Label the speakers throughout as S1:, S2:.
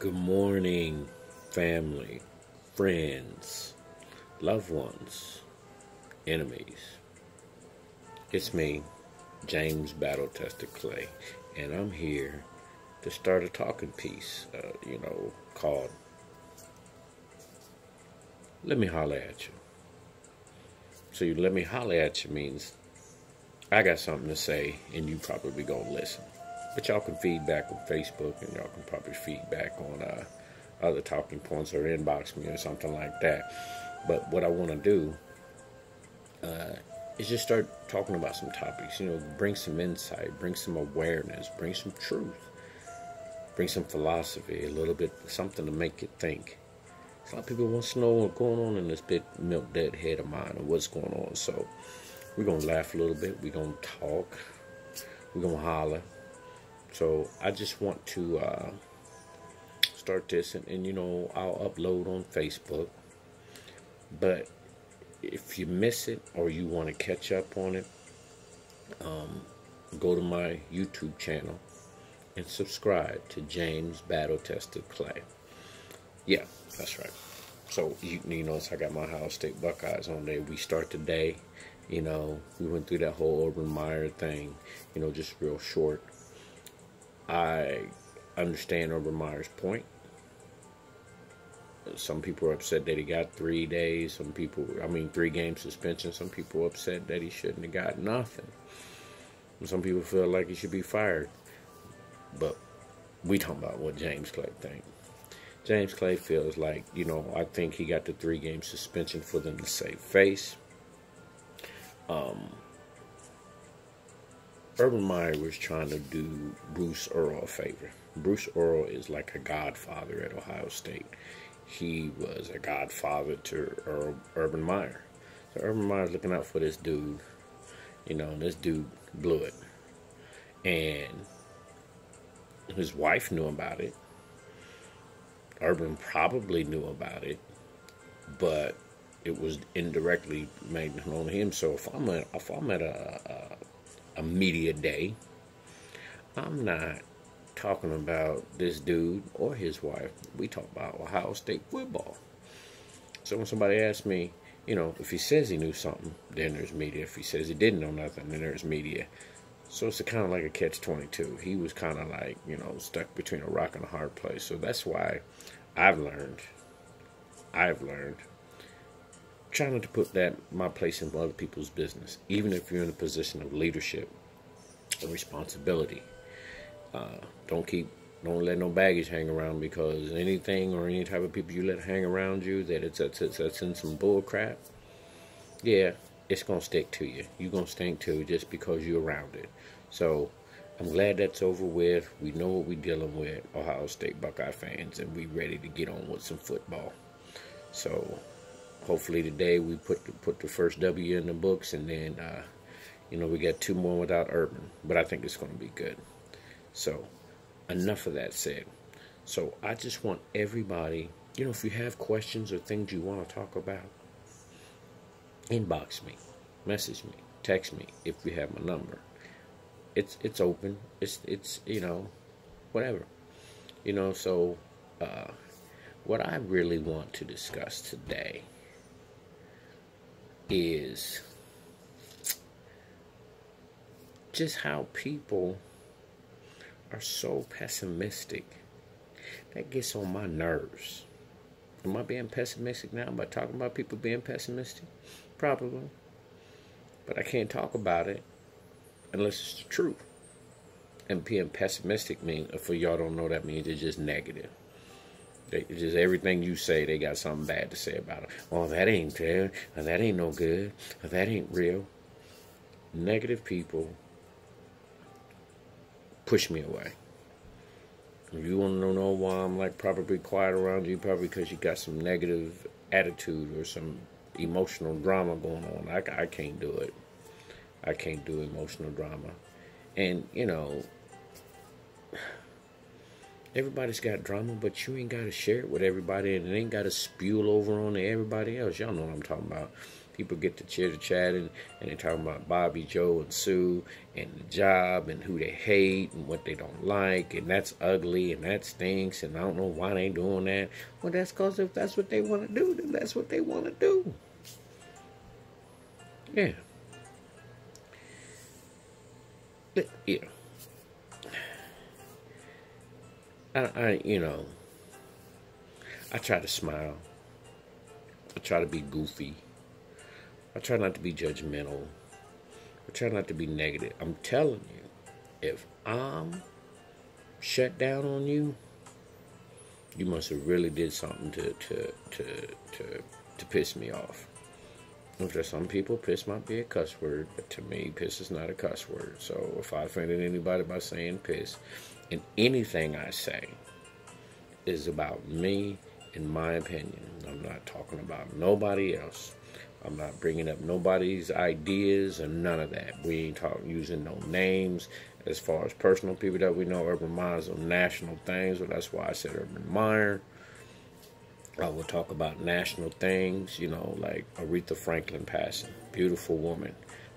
S1: Good morning, family, friends, loved ones, enemies. It's me, James Battle Tested Clay, and I'm here to start a talking piece, called Let Me Holler at You. So you let me holler at you means I got something to say and you probably gonna listen. But y'all can feedback on Facebook and y'all can probably feedback on other talking points or inbox me or something like that. But what I want to do is just start talking about some topics, bring some insight, bring some awareness, bring some truth, bring some philosophy, a little bit, something to make you think. A lot of people want to know what's going on in this big milk dead head of mine and what's going on. So we're going to laugh a little bit. We're going to talk. We're going to holler. So I just want to start this and I'll upload on Facebook. But if you miss it or you want to catch up on it, go to my YouTube channel and subscribe to James Battle Tested Clay. Yeah, that's right. So you notice I got my Ohio State Buckeyes on there. We start today. We went through that whole Urban Meyer thing. Just real short. I understand Urban Meyer's point. Some people are upset that he got 3 days. 3-game suspension. Some people are upset that he shouldn't have got nothing. Some people feel like he should be fired. But we talking about what James Clay thinks. James Clay feels like, I think he got the 3-game suspension for them to save face. Urban Meyer was trying to do Bruce Earl a favor. Bruce Earl is like a godfather at Ohio State. He was a godfather to Urban Meyer. So Urban Meyer's looking out for this dude. And this dude blew it. And his wife knew about it. Urban probably knew about it, but it was indirectly made known to him. So if I'm at a media day, I'm not talking about this dude or his wife. We talk about Ohio State football. So when somebody asks me, if he says he knew something, then there's media. If he says he didn't know nothing, then there's media. So it's kind of like a catch-22. He was kind of like, stuck between a rock and a hard place. So that's why I've learned, trying not to put my place in other people's business, even if you're in a position of leadership and responsibility. Don't let no baggage hang around, because anything or any type of people you let hang around you that's in some bull crap, yeah, it's going to stick to you. You're going to stink too just because you're around it. So I'm glad that's over with. We know what we're dealing with, Ohio State Buckeye fans, and we ready to get on with some football. So hopefully today we put the first W in the books, and then we got 2 more without Urban. But I think it's going to be good. So enough of that said. So I just want everybody, if you have questions or things you want to talk about, inbox me, message me, text me if you have my number. It's open. It's whatever. So what I really want to discuss today is just how people are so pessimistic. That gets on my nerves. Am I being pessimistic now by talking about people being pessimistic? Probably. But I can't talk about it unless it's the truth. And being pessimistic means, for y'all don't know, that means it's just negative. It's just everything you say, they got something bad to say about it. Oh, that ain't fair. Or that ain't no good. Or that ain't real. Negative people push me away. If you want to know why I'm probably quiet around you, probably because you got some negative attitude or some emotional drama going on. I can't do it. I can't do emotional drama. And, everybody's got drama, but you ain't got to share it with everybody, and it ain't got to spew over on to everybody else. Y'all know what I'm talking about. People get to chitter-chatting, and they're talking about Bobby, Joe, and Sue, and the job, and who they hate, and what they don't like, and that's ugly, and that stinks, and I don't know why they doing that. Well, that's because if that's what they want to do, then that's what they want to do. Yeah. But, yeah. I try to smile. I try to be goofy. I try not to be judgmental. I try not to be negative. I'm telling you, if I'm shut down on you, you must have really did something to piss me off. For some people, piss might be a cuss word, but to me, piss is not a cuss word. So if I offended anybody by saying piss, and anything I say is about me and my opinion, I'm not talking about nobody else. I'm not bringing up nobody's ideas and none of that. We ain't using no names. As far as personal people that we know, Urban Meyer's on national things. Well, that's why I said Urban Meyer. I will talk about national things, like Aretha Franklin passing. Beautiful woman.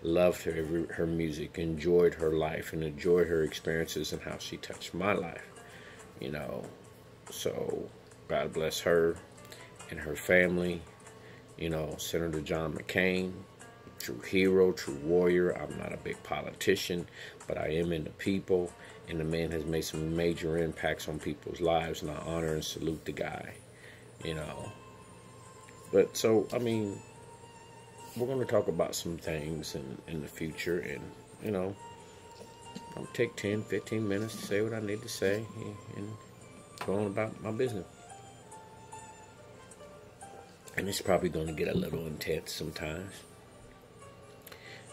S1: Loved her music, enjoyed her life, and enjoyed her experiences and how she touched my life. So God bless her and her family. Senator John McCain, true hero, true warrior. I'm not a big politician, but I am in the people, and the man has made some major impacts on people's lives, and I honor and salute the guy, But so, we're going to talk about some things in the future, and, I'll take 10, 15 minutes to say what I need to say and go on about my business. And it's probably going to get a little intense sometimes.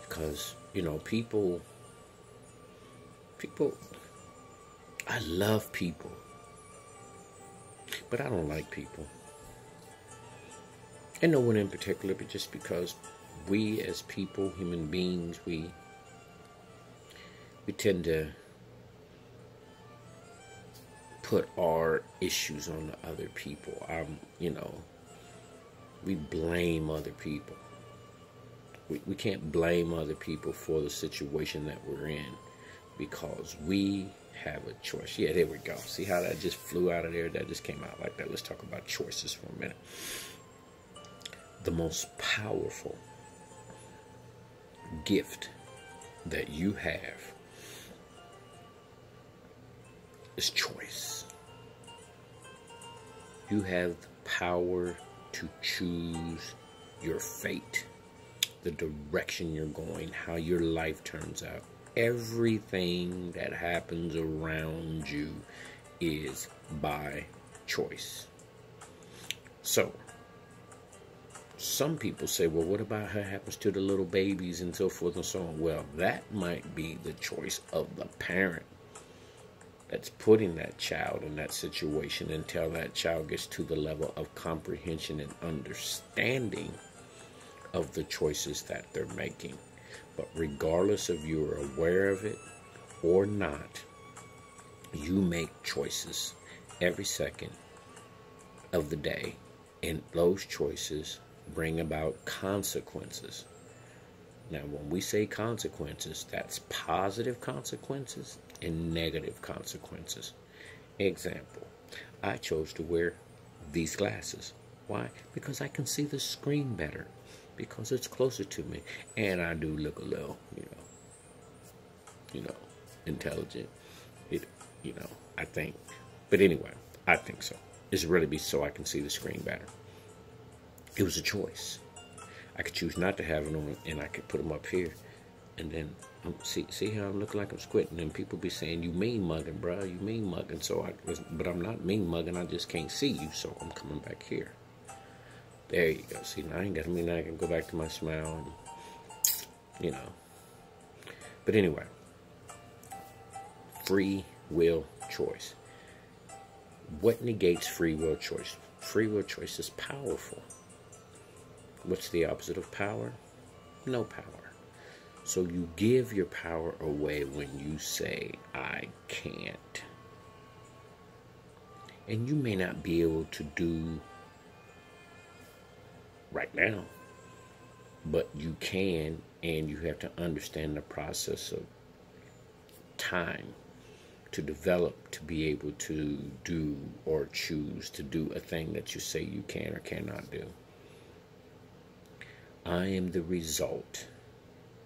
S1: Because, people, I love people. But I don't like people. And no one in particular, but just because we as people, human beings, we tend to put our issues on the other people. We blame other people. We can't blame other people for the situation that we're in because we have a choice. Yeah, there we go. See how that just flew out of there? That just came out like that. Let's talk about choices for a minute. The most powerful gift that you have is choice. You have the power to choose your fate, the direction you're going, how your life turns out. Everything that happens around you is by choice. So, some people say, well, what about what happens to the little babies and so forth and so on? Well, that might be the choice of the parent that's putting that child in that situation until that child gets to the level of comprehension and understanding of the choices that they're making. But regardless of you're aware of it or not, you make choices every second of the day, and those choices bring about consequences. Now, when we say consequences, that's positive consequences and negative consequences. Example, I chose to wear these glasses. Why? Because I can see the screen better. Because it's closer to me. And I do look a little, intelligent. I think. But anyway, I think so. It's really so I can see the screen better. It was a choice. I could choose not to have it on, and I could put them up here. And then, see how I'm looking like I'm squinting. And people be saying, you mean mugging, bro. You mean mugging. But I'm not mean mugging. I just can't see you, so I'm coming back here. There you go. See, now I can go back to my smile and, But anyway, free will choice. What negates free will choice? Free will choice is powerful. What's the opposite of power? No power. So you give your power away when you say, I can't. And you may not be able to do right now But you can, and you have to understand the process of time to develop to be able to do or choose to do a thing that you say you can or cannot do. I am the result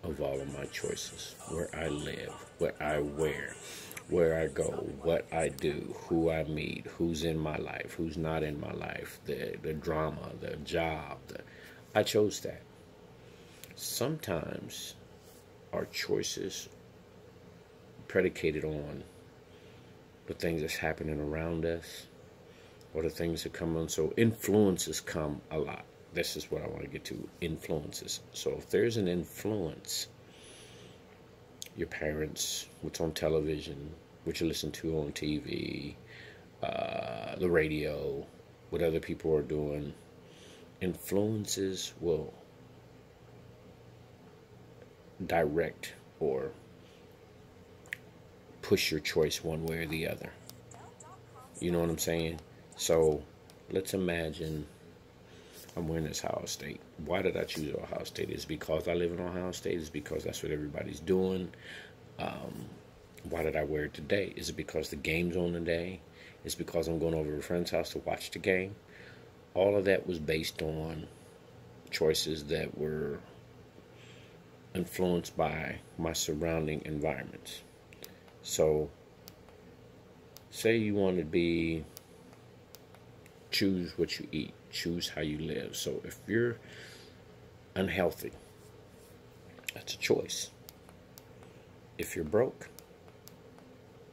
S1: of all of my choices. Where I live, what I wear, where I go, what I do, who I meet, who's in my life, who's not in my life, the drama, the job. I chose that. Sometimes our choices predicated on the things that's happening around us or the things that come on. So influences come a lot. This is what I want to get to, influences. So if there's an influence, your parents, what's on television, what you listen to on TV, the radio, what other people are doing, influences will direct or push your choice one way or the other. You know what I'm saying? So let's imagine I'm wearing this Ohio State. Why did I choose Ohio State? Is it because I live in Ohio State? Is it because that's what everybody's doing? Why did I wear it today? Is it because the game's on today? Is it because I'm going over to a friend's house to watch the game? All of that was based on choices that were influenced by my surrounding environments. So, say you want to be, choose what you eat, choose how you live. So if you're unhealthy, that's a choice. If you're broke,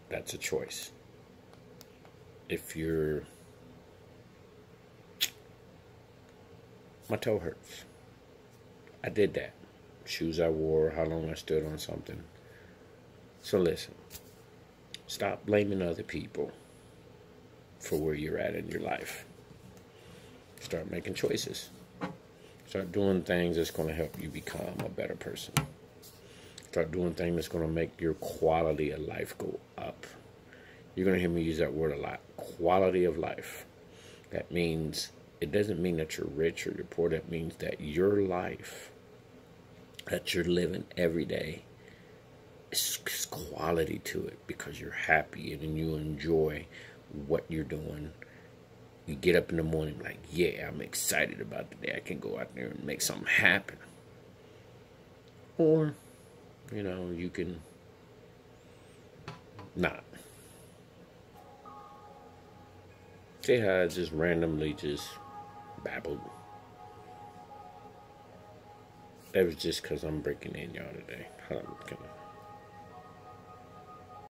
S1: that's a choice. If you're, my toe hurts, I did that. Shoes I wore, how long I stood on something. So listen, stop blaming other people for where you're at in your life. Start making choices. Start doing things that's going to help you become a better person. Start doing things that's going to make your quality of life go up. You're going to hear me use that word a lot. Quality of life. That means, it doesn't mean that you're rich or you're poor. That means that your life that you're living every day is quality to it because you're happy and you enjoy what you're doing. You get up in the morning like, yeah, I'm excited about the day. I can go out there and make something happen. Or, you know, you can not. See how I just randomly just babbled? That was just because I'm breaking in y'all today.